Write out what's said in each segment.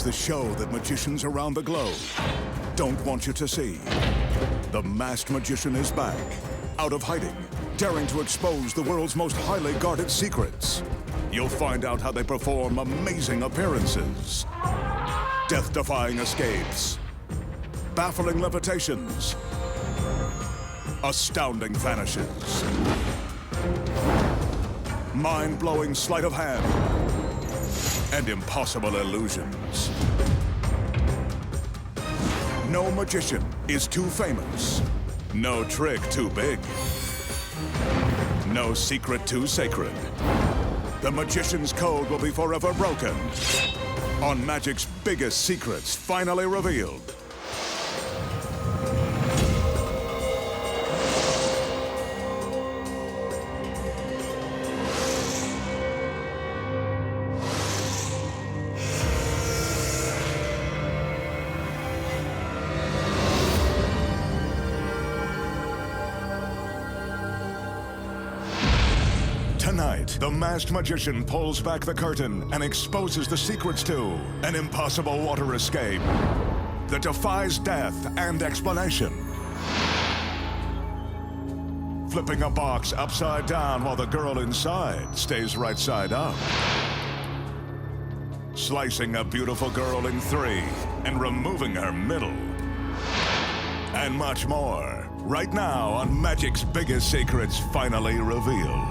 the show that magicians around the globe don't want you to see. The masked magician is back, out of hiding, daring to expose the world's most highly guarded secrets. You'll find out how they perform amazing appearances, death-defying escapes, baffling levitations, astounding vanishes, mind-blowing sleight of hand, and impossible illusions. No magician is too famous. No trick too big. No secret too sacred. The magician's code will be forever broken on magic's biggest secrets finally revealed. Tonight, the masked magician pulls back the curtain and exposes the secrets to an impossible water escape that defies death and explanation. Flipping a box upside down while the girl inside stays right side up. Slicing a beautiful girl in three and removing her middle. And much more, right now on Magic's biggest secrets finally revealed.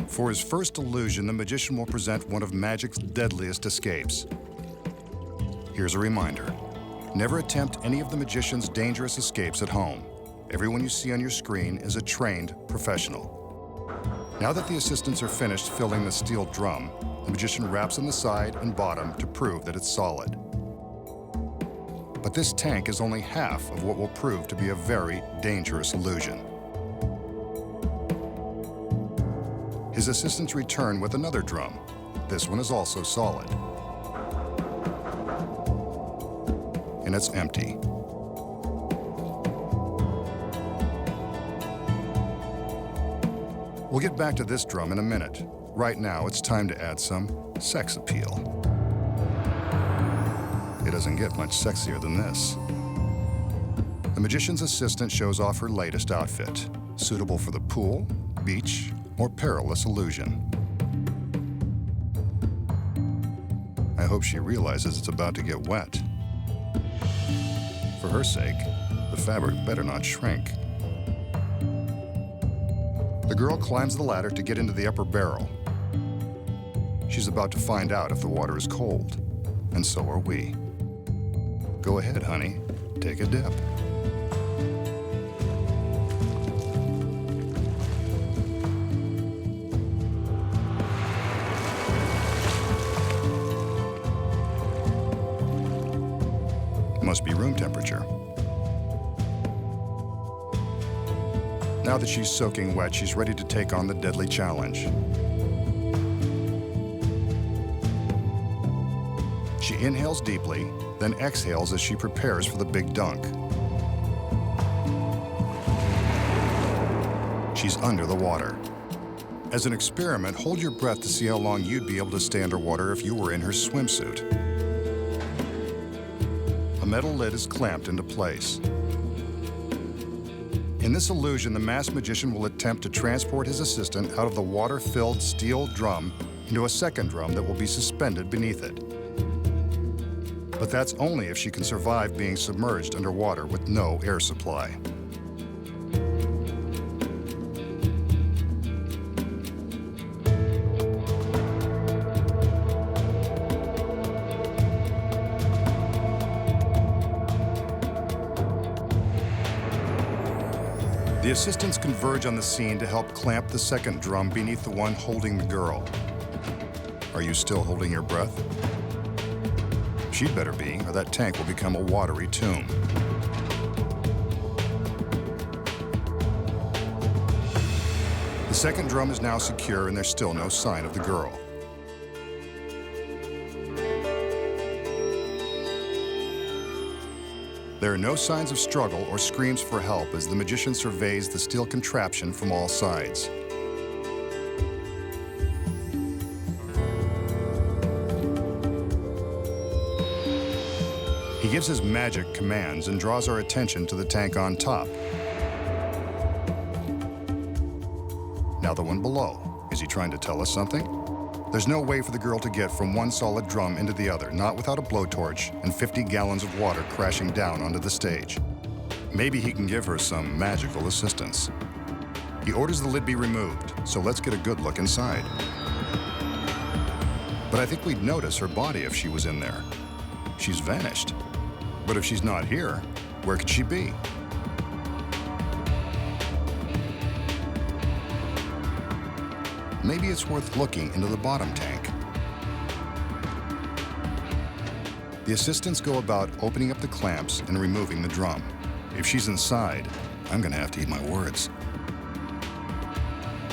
For his first illusion, the magician will present one of Magic's deadliest escapes. Here's a reminder. Never attempt any of the magician's dangerous escapes at home. Everyone you see on your screen is a trained professional. Now that the assistants are finished filling the steel drum, the magician wraps on the side and bottom to prove that it's solid. But this tank is only half of what will prove to be a very dangerous illusion. His assistants return with another drum. This one is also solid. And it's empty. We'll get back to this drum in a minute. Right now, it's time to add some sex appeal. It doesn't get much sexier than this. The magician's assistant shows off her latest outfit, suitable for the pool, beach, or perilous illusion. I hope she realizes it's about to get wet. For her sake, the fabric better not shrink. The girl climbs the ladder to get into the upper barrel. She's about to find out if the water is cold, and so are we. Go ahead, honey, take a dip. Must be room temperature. Now that she's soaking wet, she's ready to take on the deadly challenge. She inhales deeply, then exhales as she prepares for the big dunk. She's under the water. As an experiment, hold your breath to see how long you'd be able to stay underwater if you were in her swimsuit. A metal lid is clamped into place. In this illusion, the masked magician will attempt to transport his assistant out of the water-filled steel drum into a second drum that will be suspended beneath it. But that's only if she can survive being submerged underwater with no air supply. The assistants converge on the scene to help clamp the second drum beneath the one holding the girl. Are you still holding your breath? She'd better be, or that tank will become a watery tomb. The second drum is now secure, and there's still no sign of the girl. There are no signs of struggle or screams for help as the magician surveys the steel contraption from all sides. gives his magic commands and draws our attention to the tank on top. Now the one below. Is he trying to tell us something? There's no way for the girl to get from one solid drum into the other, not without a blowtorch and 50 gallons of water crashing down onto the stage. Maybe he can give her some magical assistance. He orders the lid be removed, so let's get a good look inside. But I think we'd notice her body if she was in there. She's vanished. But if she's not here, where could she be? Maybe it's worth looking into the bottom tank. The assistants go about opening up the clamps and removing the drum. If she's inside, I'm gonna have to eat my words.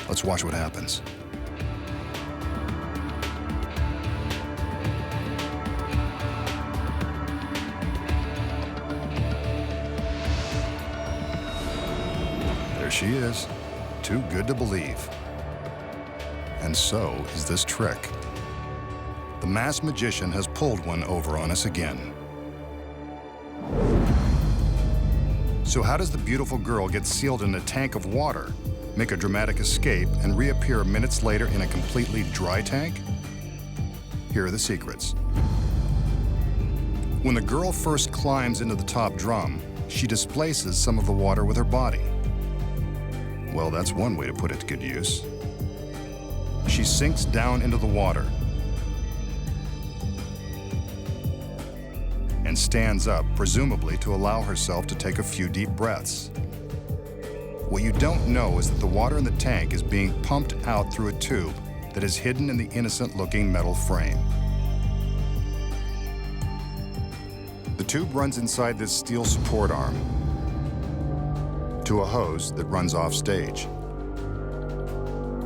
Let's watch what happens. There she is, too good to believe. And so is this trick. The masked magician has pulled one over on us again. So how does the beautiful girl get sealed in a tank of water, make a dramatic escape, and reappear minutes later in a completely dry tank? Here are the secrets. When the girl first climbs into the top drum, she displaces some of the water with her body. Well, that's one way to put it to good use. She sinks down into the water and stands up, presumably to allow herself to take a few deep breaths. What you don't know is that the water in the tank is being pumped out through a tube that is hidden in the innocent-looking metal frame. The tube runs inside this steel support arm to a hose that runs off stage.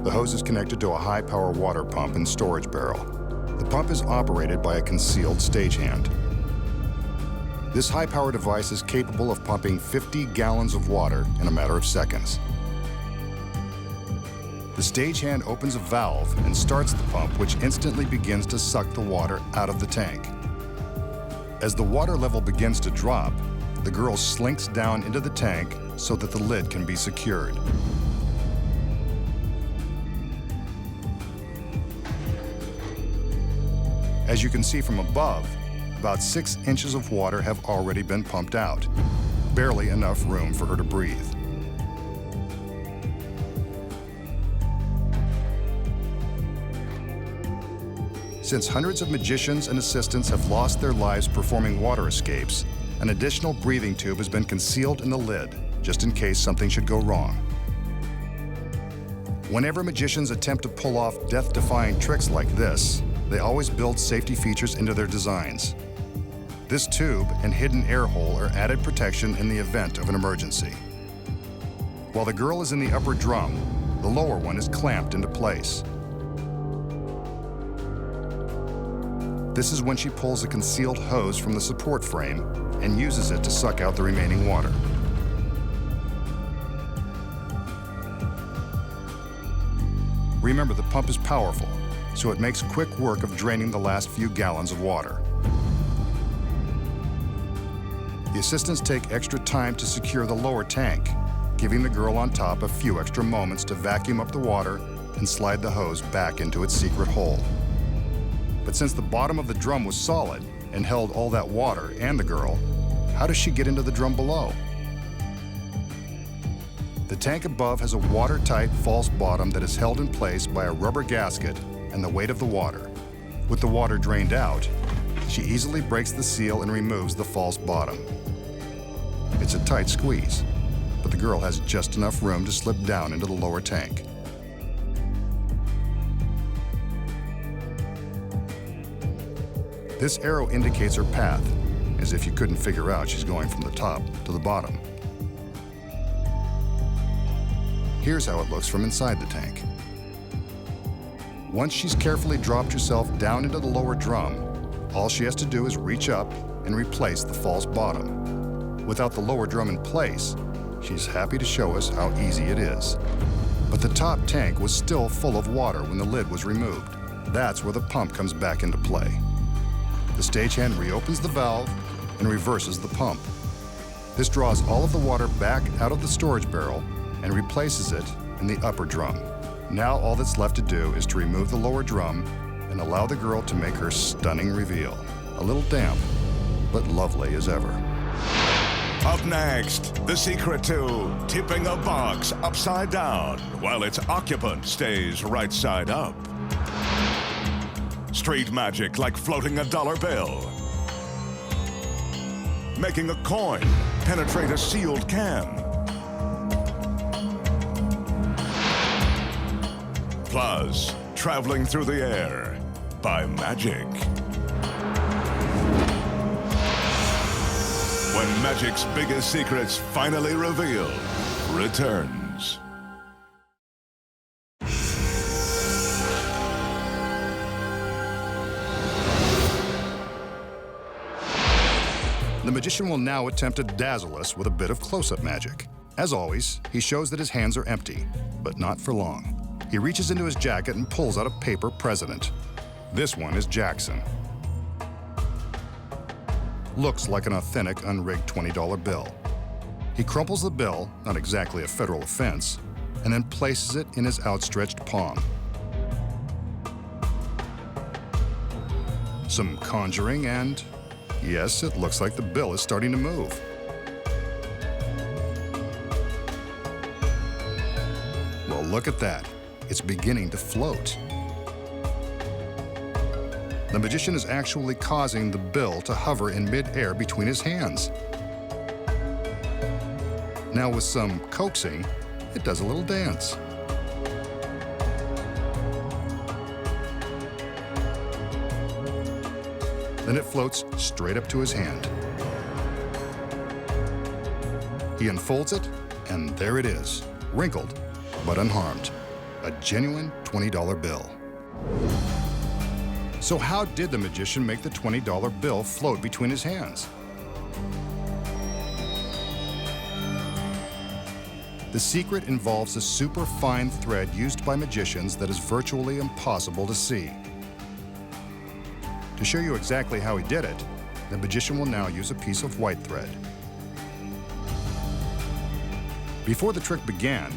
The hose is connected to a high-power water pump and storage barrel. The pump is operated by a concealed stagehand. This high-power device is capable of pumping 50 gallons of water in a matter of seconds. The stagehand opens a valve and starts the pump, which instantly begins to suck the water out of the tank. As the water level begins to drop, the girl slinks down into the tank so that the lid can be secured. As you can see from above, about 6 inches of water have already been pumped out, barely enough room for her to breathe. Since hundreds of magicians and assistants have lost their lives performing water escapes, an additional breathing tube has been concealed in the lid, just in case something should go wrong. Whenever magicians attempt to pull off death-defying tricks like this, they always build safety features into their designs. This tube and hidden air hole are added protection in the event of an emergency. While the girl is in the upper drum, the lower one is clamped into place. This is when she pulls a concealed hose from the support frame and uses it to suck out the remaining water. Remember, the pump is powerful, so it makes quick work of draining the last few gallons of water. The assistants take extra time to secure the lower tank, giving the girl on top a few extra moments to vacuum up the water and slide the hose back into its secret hole. But since the bottom of the drum was solid and held all that water and the girl, how does she get into the drum below? The tank above has a watertight false bottom that is held in place by a rubber gasket and the weight of the water. With the water drained out, she easily breaks the seal and removes the false bottom. It's a tight squeeze, but the girl has just enough room to slip down into the lower tank. This arrow indicates her path, as if you couldn't figure out she's going from the top to the bottom. Here's how it looks from inside the tank. Once she's carefully dropped herself down into the lower drum, all she has to do is reach up and replace the false bottom. Without the lower drum in place, she's happy to show us how easy it is. But the top tank was still full of water when the lid was removed. That's where the pump comes back into play. The stagehand reopens the valve and reverses the pump. This draws all of the water back out of the storage barrel and replaces it in the upper drum. Now all that's left to do is to remove the lower drum and allow the girl to make her stunning reveal. A little damp, but lovely as ever. Up next, the secret to tipping a box upside down while its occupant stays right side up. Street magic like floating a dollar bill. Making a coin penetrate a sealed can. Plus, traveling through the air by magic. When magic's biggest secrets finally revealed returns. The magician will now attempt to dazzle us with a bit of close-up magic. As always, he shows that his hands are empty, but not for long. He reaches into his jacket and pulls out a paper president. This one is Jackson. Looks like an authentic unrigged $20 bill. He crumples the bill, not exactly a federal offense, and then places it in his outstretched palm. Some conjuring and, yes, it looks like the bill is starting to move. Well, look at that. It's beginning to float. The magician is actually causing the bill to hover in mid-air between his hands. Now with some coaxing, it does a little dance. Then it floats straight up to his hand. He unfolds it, and there it is, wrinkled but unharmed. A genuine $20 bill. So how did the magician make the $20 bill float between his hands? The secret involves a super fine thread used by magicians that is virtually impossible to see. To show you exactly how he did it, the magician will now use a piece of white thread. Before the trick began,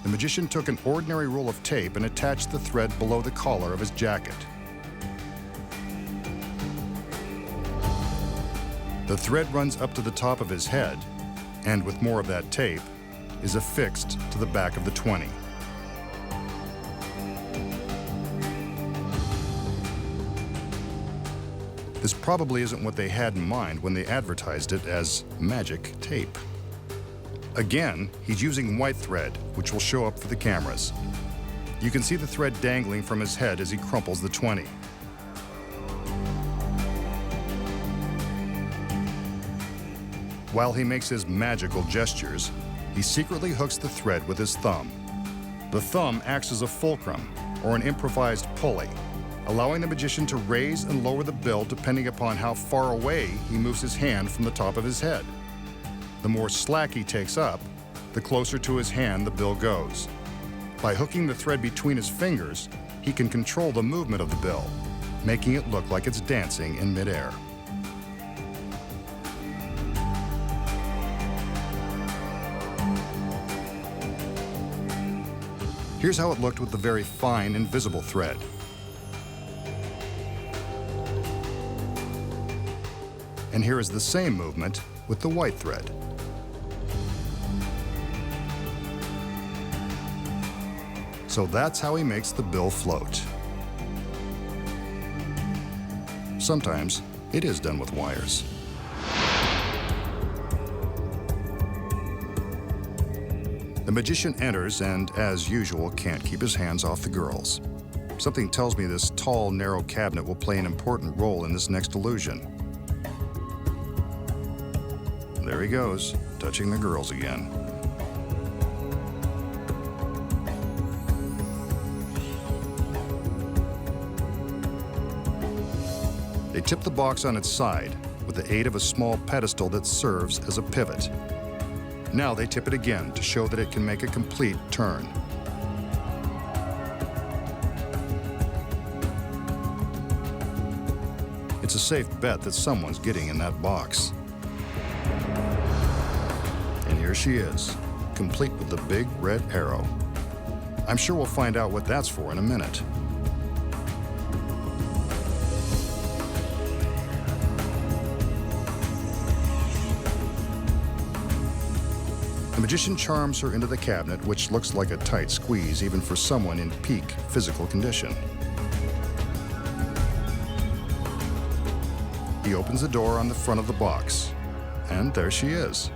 the magician took an ordinary roll of tape and attached the thread below the collar of his jacket. The thread runs up to the top of his head, and with more of that tape, is affixed to the back of the 20. This probably isn't what they had in mind when they advertised it as magic tape. Again, he's using white thread, which will show up for the cameras. You can see the thread dangling from his head as he crumples the 20. While he makes his magical gestures, he secretly hooks the thread with his thumb. The thumb acts as a fulcrum, or an improvised pulley, allowing the magician to raise and lower the bill depending upon how far away he moves his hand from the top of his head. The more slack he takes up, the closer to his hand the bill goes. By hooking the thread between his fingers, he can control the movement of the bill, making it look like it's dancing in midair. Here's how it looked with the very fine, invisible thread. And here is the same movement with the white thread. So that's how he makes the bill float. Sometimes it is done with wires. The magician enters and, as usual, can't keep his hands off the girls. Something tells me this tall, narrow cabinet will play an important role in this next illusion. There he goes, touching the girls again. They tip the box on its side with the aid of a small pedestal that serves as a pivot. Now they tip it again to show that it can make a complete turn. It's a safe bet that someone's getting in that box. here she is, complete with the big red arrow. I'm sure we'll find out what that's for in a minute. The magician charms her into the cabinet, which looks like a tight squeeze even for someone in peak physical condition. He opens the door on the front of the box, and there she is.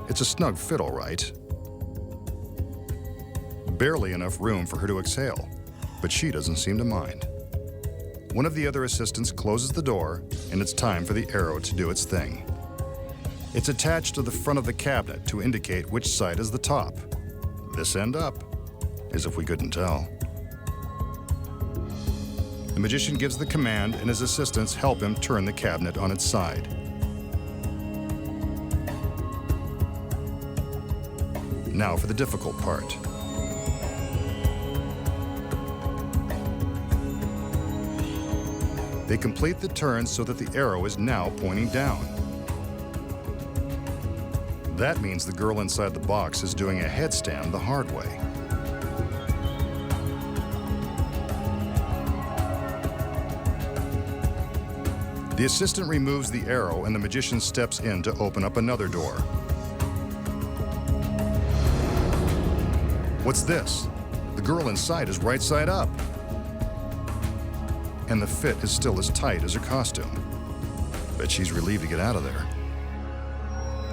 It's a snug fit, all right. Barely enough room for her to exhale, but she doesn't seem to mind. One of the other assistants closes the door, and it's time for the arrow to do its thing. It's attached to the front of the cabinet to indicate which side is the top. This end up, as if we couldn't tell. The magician gives the command, and his assistants help him turn the cabinet on its side. Now for the difficult part. They complete the turn so that the arrow is now pointing down. That means the girl inside the box is doing a headstand the hard way. The assistant removes the arrow, and the magician steps in to open up another door. What's this? The girl inside is right side up. And the fit is still as tight as her costume. Bet she's relieved to get out of there.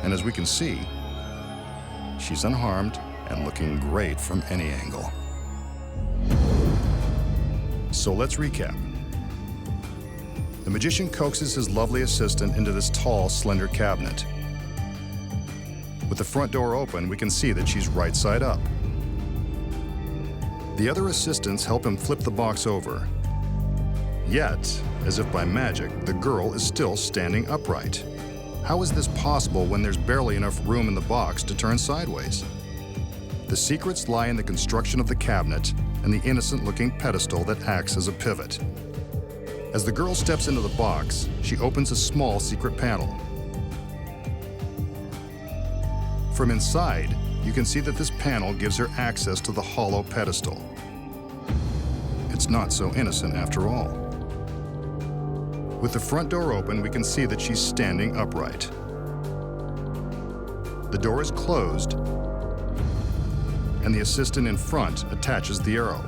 And as we can see, she's unharmed and looking great from any angle. So let's recap. The magician coaxes his lovely assistant into this tall, slender cabinet. With the front door open, we can see that she's right side up. The other assistants help him flip the box over. Yet, as if by magic, the girl is still standing upright. How is this possible when there's barely enough room in the box to turn sideways? The secrets lie in the construction of the cabinet and the innocent-looking pedestal that acts as a pivot. As the girl steps into the box, she opens a small secret panel. From inside, you can see that this panel gives her access to the hollow pedestal. It's not so innocent after all. With the front door open, we can see that she's standing upright. The door is closed, and the assistant in front attaches the arrow.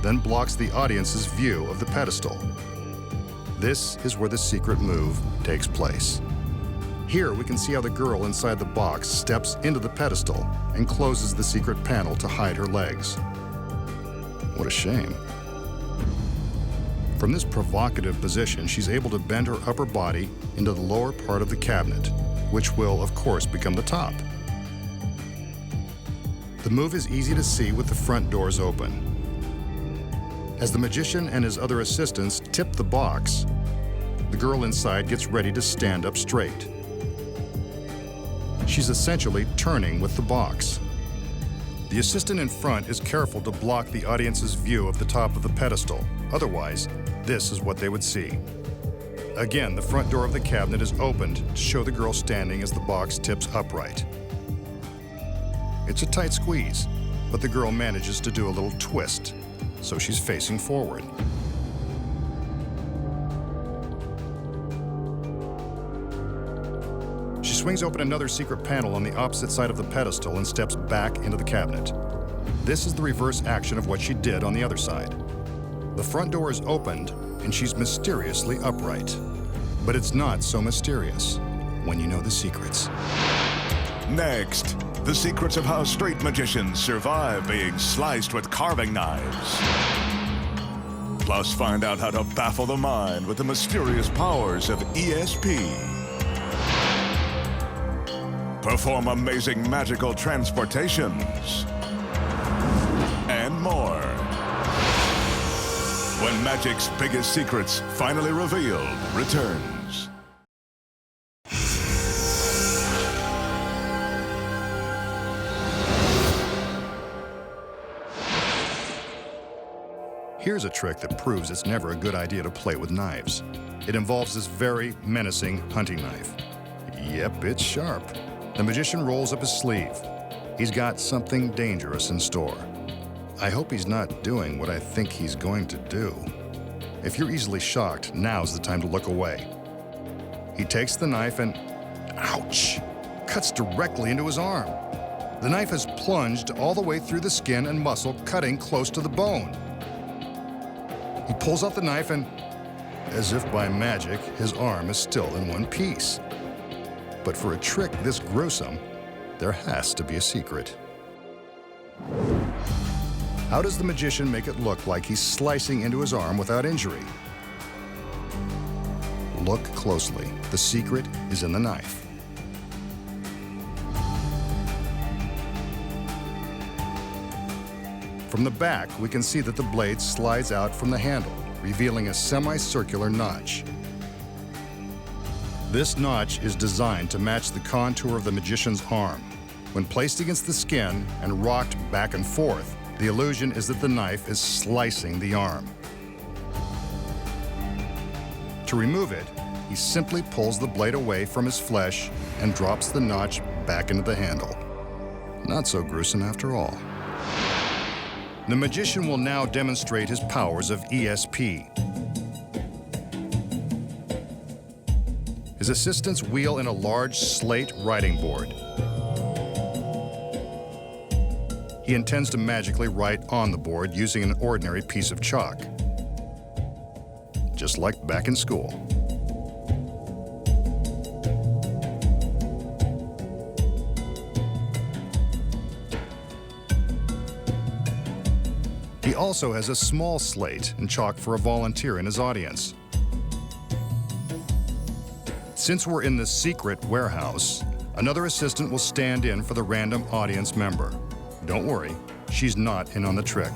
Then blocks the audience's view of the pedestal. This is where the secret move takes place. Here we can see how the girl inside the box steps into the pedestal and closes the secret panel to hide her legs. What a shame. From this provocative position, she's able to bend her upper body into the lower part of the cabinet, which will, of course, become the top. The move is easy to see with the front doors open. As the magician and his other assistants tip the box, the girl inside gets ready to stand up straight. She's essentially turning with the box. The assistant in front is careful to block the audience's view of the top of the pedestal. Otherwise, this is what they would see. Again, the front door of the cabinet is opened to show the girl standing as the box tips upright. It's a tight squeeze, but the girl manages to do a little twist, so she's facing forward. She swings open another secret panel on the opposite side of the pedestal and steps back into the cabinet. This is the reverse action of what she did on the other side. The front door is opened, and she's mysteriously upright. But it's not so mysterious when you know the secrets. Next, the secrets of how straight magicians survive being sliced with carving knives. Plus, find out how to baffle the mind with the mysterious powers of ESP. Perform amazing magical transportations. And more. When magic's biggest secrets, finally revealed, returns. Here's a trick that proves it's never a good idea to play with knives. It involves this very menacing hunting knife. Yep, it's sharp. The magician rolls up his sleeve. He's got something dangerous in store. I hope he's not doing what I think he's going to do. If you're easily shocked, now's the time to look away. He takes the knife and, ouch, cuts directly into his arm. The knife has plunged all the way through the skin and muscle, cutting close to the bone. He pulls out the knife and, as if by magic, his arm is still in one piece. But for a trick this gruesome, there has to be a secret. How does the magician make it look like he's slicing into his arm without injury? Look closely. The secret is in the knife. From the back, we can see that the blade slides out from the handle, revealing a semicircular notch. This notch is designed to match the contour of the magician's arm. When placed against the skin and rocked back and forth, the illusion is that the knife is slicing the arm. To remove it, he simply pulls the blade away from his flesh and drops the notch back into the handle. Not so gruesome after all. The magician will now demonstrate his powers of ESP. His assistants wheel in a large slate writing board. He intends to magically write on the board using an ordinary piece of chalk, just like back in school. He also has a small slate and chalk for a volunteer in his audience. Since we're in the secret warehouse, another assistant will stand in for the random audience member. Don't worry, she's not in on the trick.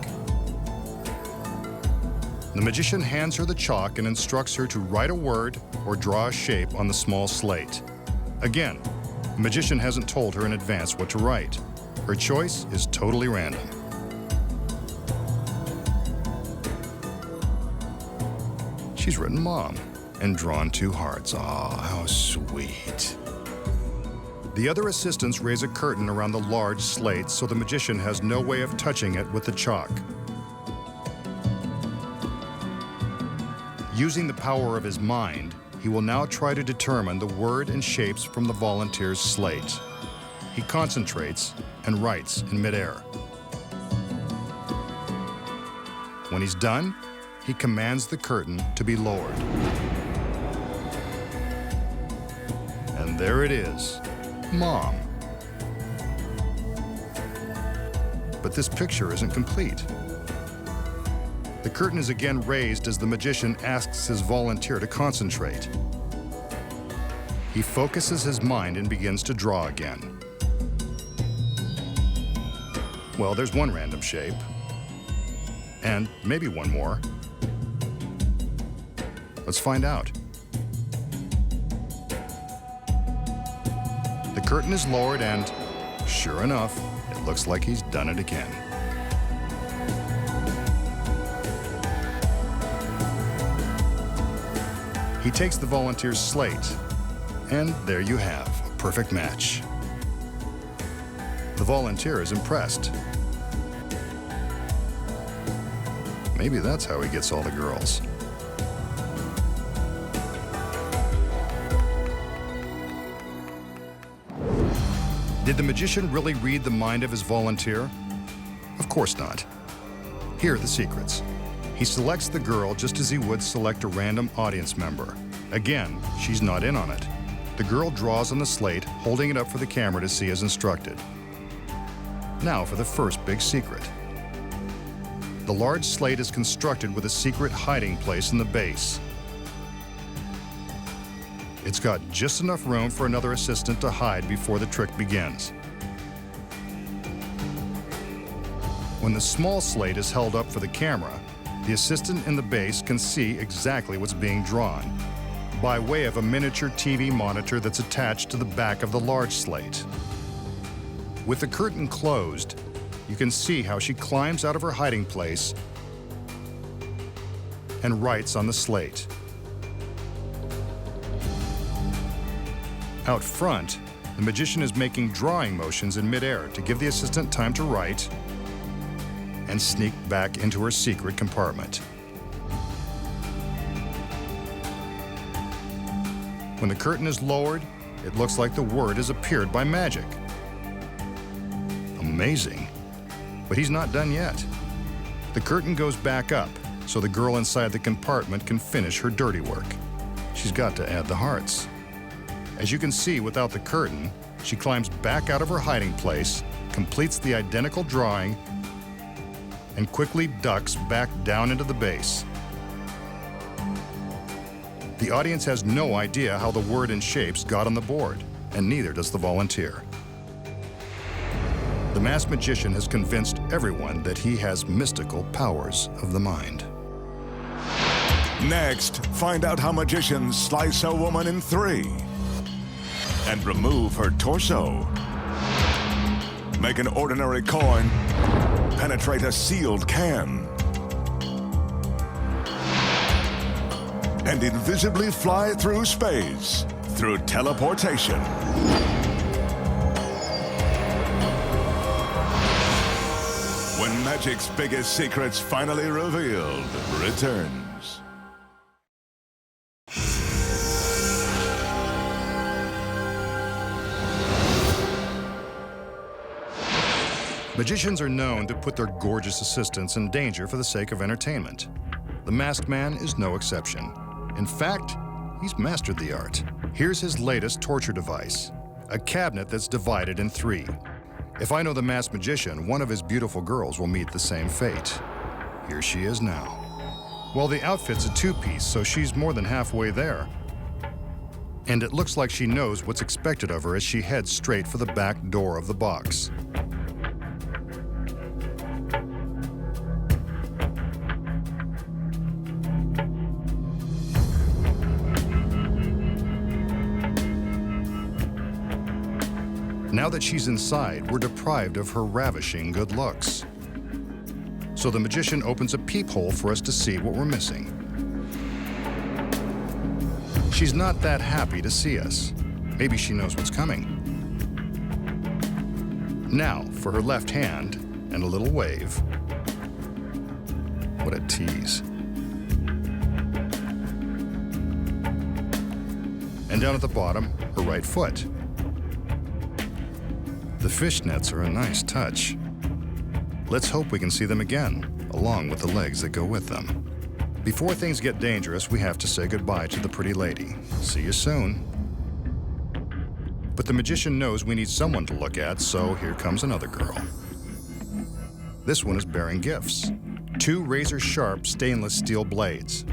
The magician hands her the chalk and instructs her to write a word or draw a shape on the small slate. Again, the magician hasn't told her in advance what to write. Her choice is totally random. She's written Mom and drawn 2 hearts. Aw, how sweet. The other assistants raise a curtain around the large slate so the magician has no way of touching it with the chalk. Using the power of his mind, he will now try to determine the word and shapes from the volunteer's slate. He concentrates and writes in midair. When he's done, he commands the curtain to be lowered. And there it is, Mom. But this picture isn't complete. The curtain is again raised as the magician asks his volunteer to concentrate. He focuses his mind and begins to draw again. Well, there's one random shape. And maybe one more. Let's find out. The curtain is lowered and, sure enough, it looks like he's done it again. He takes the volunteer's slate, and there you have a perfect match. The volunteer is impressed. Maybe that's how he gets all the girls. Did the magician really read the mind of his volunteer? Of course not. Here are the secrets. He selects the girl just as he would select a random audience member. Again, she's not in on it. The girl draws on the slate, holding it up for the camera to see as instructed. Now for the first big secret. The large slate is constructed with a secret hiding place in the base. It's got just enough room for another assistant to hide before the trick begins. When the small slate is held up for the camera, the assistant in the base can see exactly what's being drawn by way of a miniature TV monitor that's attached to the back of the large slate. With the curtain closed, you can see how she climbs out of her hiding place and writes on the slate. Out front, the magician is making drawing motions in midair to give the assistant time to write and sneak back into her secret compartment. When the curtain is lowered, it looks like the word has appeared by magic. Amazing. But he's not done yet. The curtain goes back up so the girl inside the compartment can finish her dirty work. She's got to add the hearts. As you can see, without the curtain, she climbs back out of her hiding place, completes the identical drawing, and quickly ducks back down into the base. The audience has no idea how the word and shapes got on the board, and neither does the volunteer. The masked magician has convinced everyone that he has mystical powers of the mind. Next, find out how magicians slice a woman in 3 and remove her torso. Make an ordinary coin penetrate a sealed can. And invisibly fly through space through teleportation. When magic's biggest secrets finally revealed returns. Magicians are known to put their gorgeous assistants in danger for the sake of entertainment. The masked man is no exception. In fact, he's mastered the art. Here's his latest torture device, a cabinet that's divided in 3. If I know the masked magician, one of his beautiful girls will meet the same fate. Here she is now. Well, the outfit's a 2-piece, so she's more than halfway there. And it looks like she knows what's expected of her as she heads straight for the back door of the box. Now that she's inside, we're deprived of her ravishing good looks. So the magician opens a peephole for us to see what we're missing. She's not that happy to see us. Maybe she knows what's coming. Now, for her left hand and a little wave. What a tease. And down at the bottom, her right foot. The fishnets are a nice touch. Let's hope we can see them again, along with the legs that go with them. Before things get dangerous, we have to say goodbye to the pretty lady. See you soon. But the magician knows we need someone to look at, so here comes another girl. This one is bearing gifts. 2 razor-sharp stainless steel blades.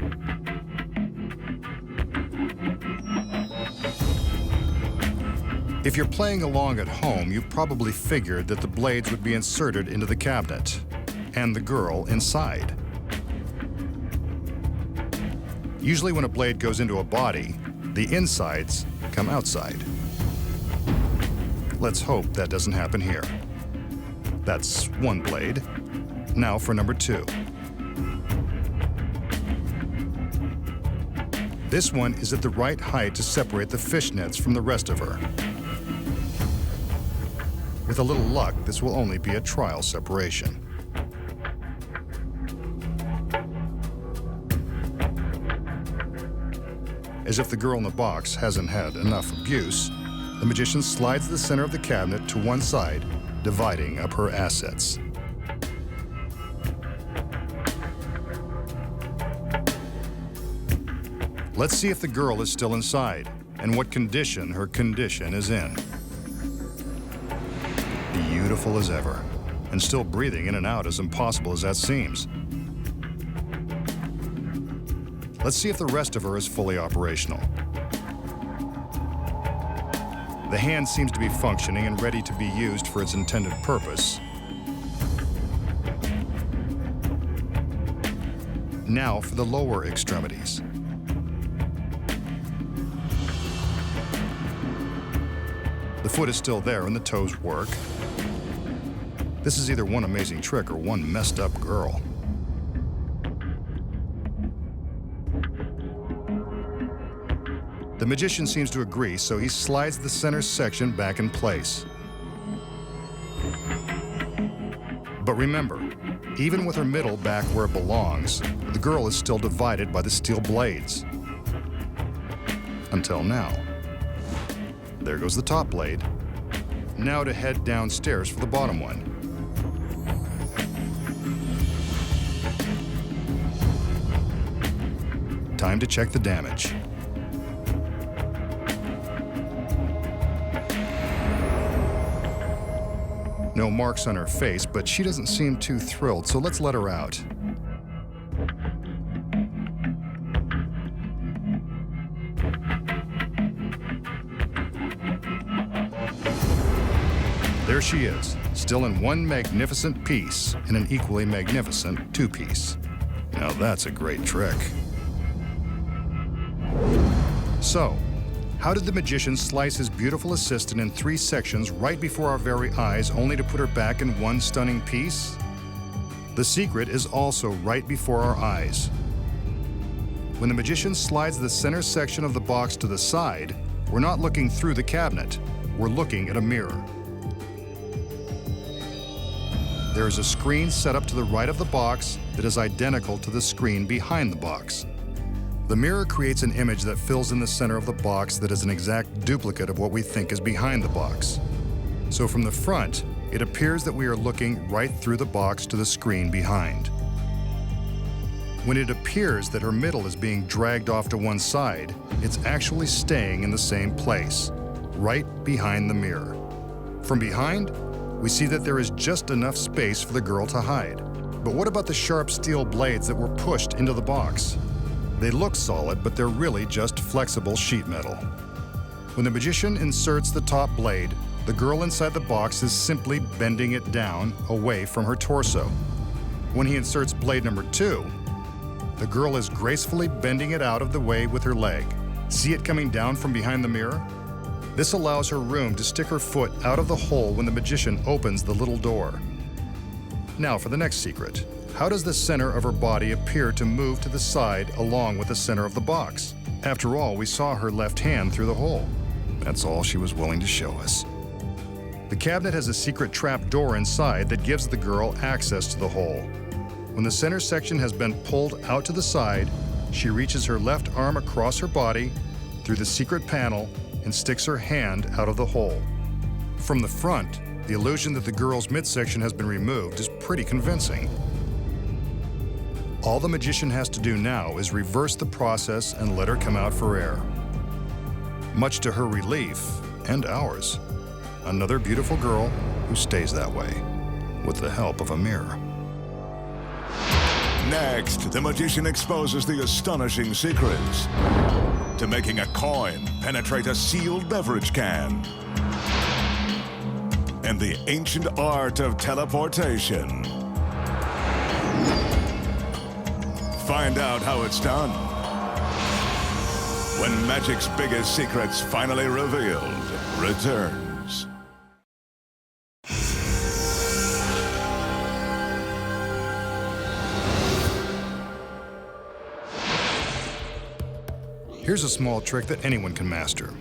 If you're playing along at home, you probably figured that the blades would be inserted into the cabinet, and the girl inside. Usually when a blade goes into a body, the insides come outside. Let's hope that doesn't happen here. That's 1 blade. Now for number 2. This one is at the right height to separate the fishnets from the rest of her. With a little luck, this will only be a trial separation. As if the girl in the box hasn't had enough abuse, the magician slides the center of the cabinet to one side, dividing up her assets. Let's see if the girl is still inside, and what condition her condition is in. Beautiful as ever, and still breathing in and out, as impossible as that seems. Let's see if the rest of her is fully operational. The hand seems to be functioning and ready to be used for its intended purpose. Now for the lower extremities. The foot is still there and the toes work. This is either one amazing trick or one messed up girl. The magician seems to agree, so he slides the center section back in place. But remember, even with her middle back where it belongs, the girl is still divided by the steel blades. Until now. There goes the top blade. Now to head downstairs for the bottom one. Time to check the damage. No marks on her face, but she doesn't seem too thrilled, so let's let her out. There she is, still in one magnificent piece, in an equally magnificent two-piece. Now that's a great trick. So, how did the magician slice his beautiful assistant in 3 sections right before our very eyes, only to put her back in one stunning piece? The secret is also right before our eyes. When the magician slides the center section of the box to the side, we're not looking through the cabinet, we're looking at a mirror. There is a screen set up to the right of the box that is identical to the screen behind the box. The mirror creates an image that fills in the center of the box that is an exact duplicate of what we think is behind the box. So from the front, it appears that we are looking right through the box to the screen behind. When it appears that her middle is being dragged off to one side, it's actually staying in the same place, right behind the mirror. From behind, we see that there is just enough space for the girl to hide. But what about the sharp steel blades that were pushed into the box? They look solid, but they're really just flexible sheet metal. When the magician inserts the top blade, the girl inside the box is simply bending it down away from her torso. When he inserts blade number 2, the girl is gracefully bending it out of the way with her leg. See it coming down from behind the mirror? This allows her room to stick her foot out of the hole when the magician opens the little door. Now for the next secret. How does the center of her body appear to move to the side along with the center of the box? After all, we saw her left hand through the hole. That's all she was willing to show us. The cabinet has a secret trap door inside that gives the girl access to the hole. When the center section has been pulled out to the side, she reaches her left arm across her body through the secret panel and sticks her hand out of the hole. From the front, the illusion that the girl's midsection has been removed is pretty convincing. All the magician has to do now is reverse the process and let her come out for air. Much to her relief, and ours, another beautiful girl who stays that way, with the help of a mirror. Next, the magician exposes the astonishing secrets to making a coin penetrate a sealed beverage can, and the ancient art of teleportation. Find out how it's done when magic's biggest secrets, finally revealed, returns. Here's a small trick that anyone can master.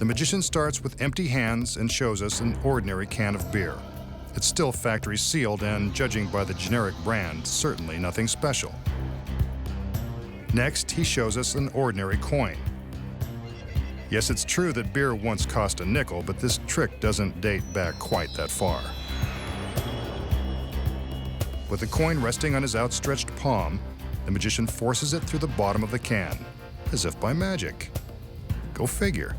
The magician starts with empty hands and shows us an ordinary can of beer. It's still factory sealed and, judging by the generic brand, certainly nothing special. Next, he shows us an ordinary coin. Yes, it's true that beer once cost a nickel, but this trick doesn't date back quite that far. With the coin resting on his outstretched palm, the magician forces it through the bottom of the can, as if by magic. Go figure.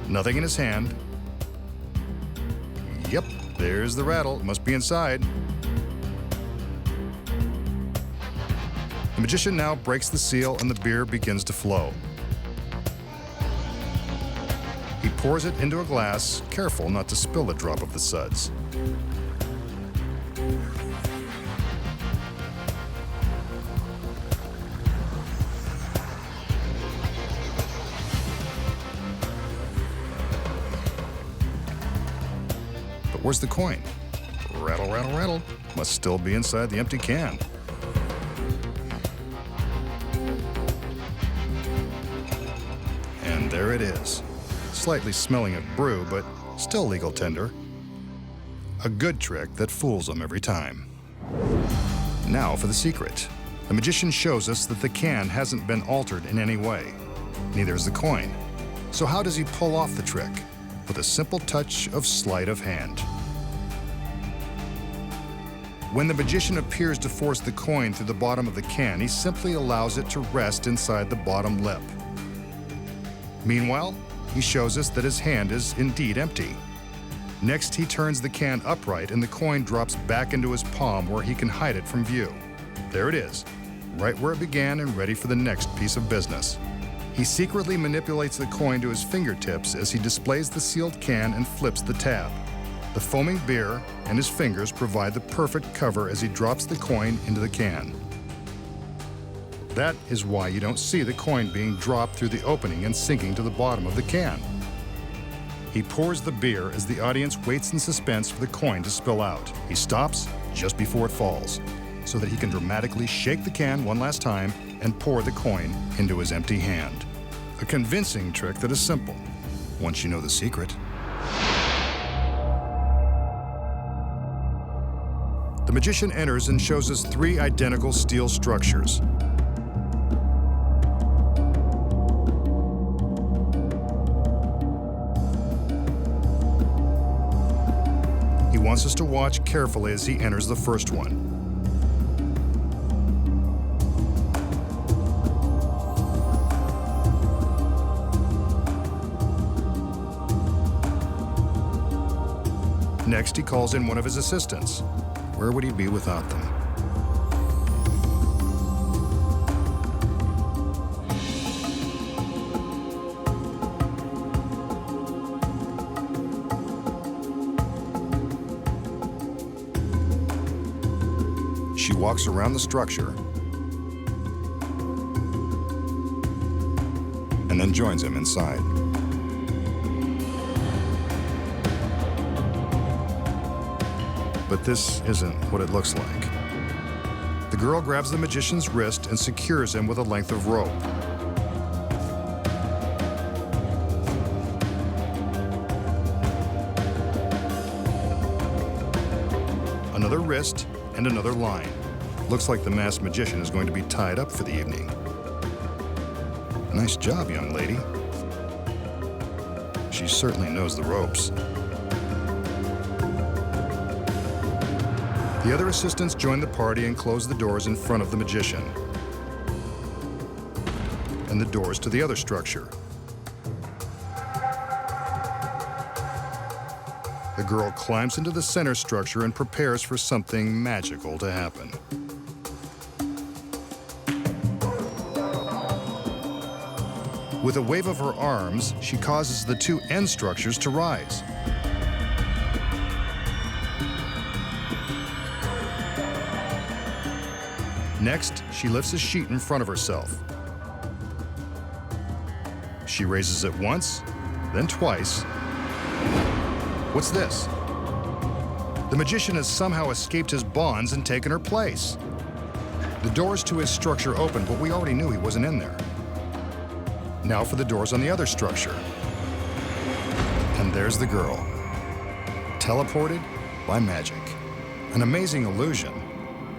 Nothing in his hand. Yep, there's the rattle. It must be inside. The magician now breaks the seal and the beer begins to flow. He pours it into a glass, careful not to spill a drop of the suds. But where's the coin? Rattle, rattle, rattle. Must still be inside the empty can. There it is. Slightly smelling of brew, but still legal tender. A good trick that fools them every time. Now for the secret. The magician shows us that the can hasn't been altered in any way. Neither is the coin. So how does he pull off the trick? With a simple touch of sleight of hand. When the magician appears to force the coin through the bottom of the can, he simply allows it to rest inside the bottom lip. Meanwhile, he shows us that his hand is indeed empty. Next, he turns the can upright and the coin drops back into his palm where he can hide it from view. There it is, right where it began and ready for the next piece of business. He secretly manipulates the coin to his fingertips as he displays the sealed can and flips the tab. The foaming beer and his fingers provide the perfect cover as he drops the coin into the can. That is why you don't see the coin being dropped through the opening and sinking to the bottom of the can. He pours the beer as the audience waits in suspense for the coin to spill out. He stops just before it falls, so that he can dramatically shake the can one last time and pour the coin into his empty hand. A convincing trick that is simple, once you know the secret. The magician enters and shows us 3 identical steel structures. He wants us to watch carefully as he enters the first one. Next, he calls in one of his assistants. Where would he be without them? She walks around the structure and then joins him inside. But this isn't what it looks like. The girl grabs the magician's wrist and secures him with a length of rope. Another wrist and another line. Looks like the masked magician is going to be tied up for the evening. Nice job, young lady. She certainly knows the ropes. The other assistants join the party and close the doors in front of the magician. And the doors to the other structure. The girl climbs into the center structure and prepares for something magical to happen. With a wave of her arms, she causes the 2 end structures to rise. Next, she lifts a sheet in front of herself. She raises it once, then twice. What's this? The magician has somehow escaped his bonds and taken her place. The doors to his structure open, but we already knew he wasn't in there. Now for the doors on the other structure. And there's the girl. Teleported by magic. An amazing illusion.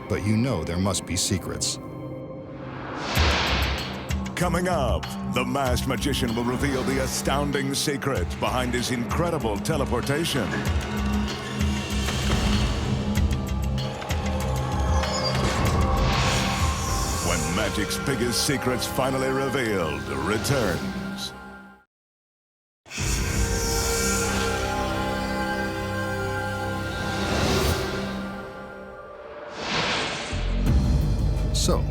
But you know there must be secrets. Coming up, the masked magician will reveal the astounding secret behind his incredible teleportation. When magic's biggest secrets finally revealed returns. So,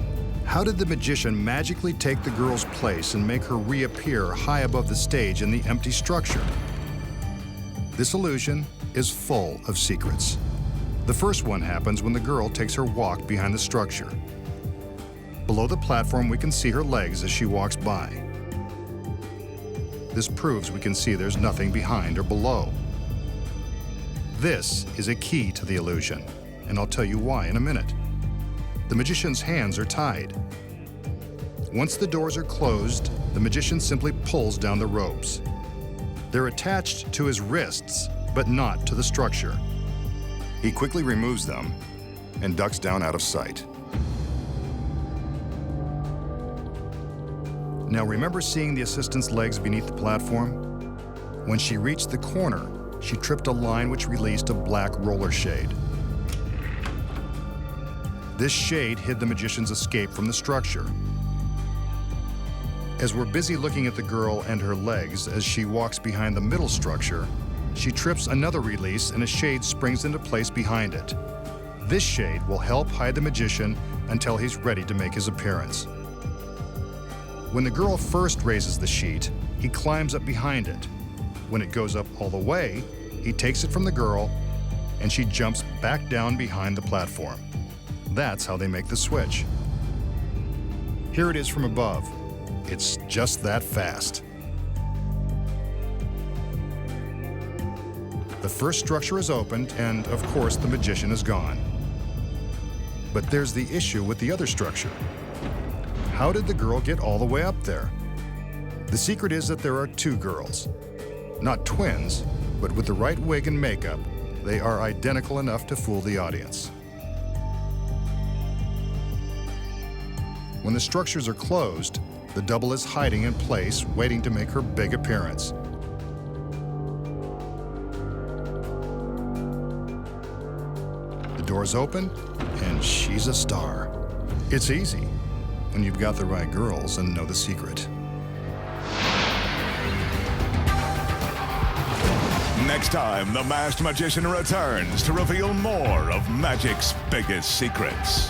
how did the magician magically take the girl's place and make her reappear high above the stage in the empty structure? This illusion is full of secrets. The first one happens when the girl takes her walk behind the structure. Below the platform, we can see her legs as she walks by. This proves we can see there's nothing behind or below. This is a key to the illusion, and I'll tell you why in a minute. The magician's hands are tied. Once the doors are closed, the magician simply pulls down the ropes. They're attached to his wrists, but not to the structure. He quickly removes them and ducks down out of sight. Now remember seeing the assistant's legs beneath the platform? When she reached the corner, she tripped a line which released a black roller shade. This shade hid the magician's escape from the structure. As we're busy looking at the girl and her legs as she walks behind the middle structure, she trips another release and a shade springs into place behind it. This shade will help hide the magician until he's ready to make his appearance. When the girl first raises the sheet, he climbs up behind it. When it goes up all the way, he takes it from the girl and she jumps back down behind the platform. That's how they make the switch. Here it is from above. It's just that fast. The first structure is opened, and of course the magician is gone. But there's the issue with the other structure. How did the girl get all the way up there? The secret is that there are two girls. Not twins, but with the right wig and makeup, they are identical enough to fool the audience. When the structures are closed, the double is hiding in place, waiting to make her big appearance. The doors open, and she's a star. It's easy when you've got the right girls and know the secret. Next time, the Masked Magician returns to reveal more of magic's biggest secrets.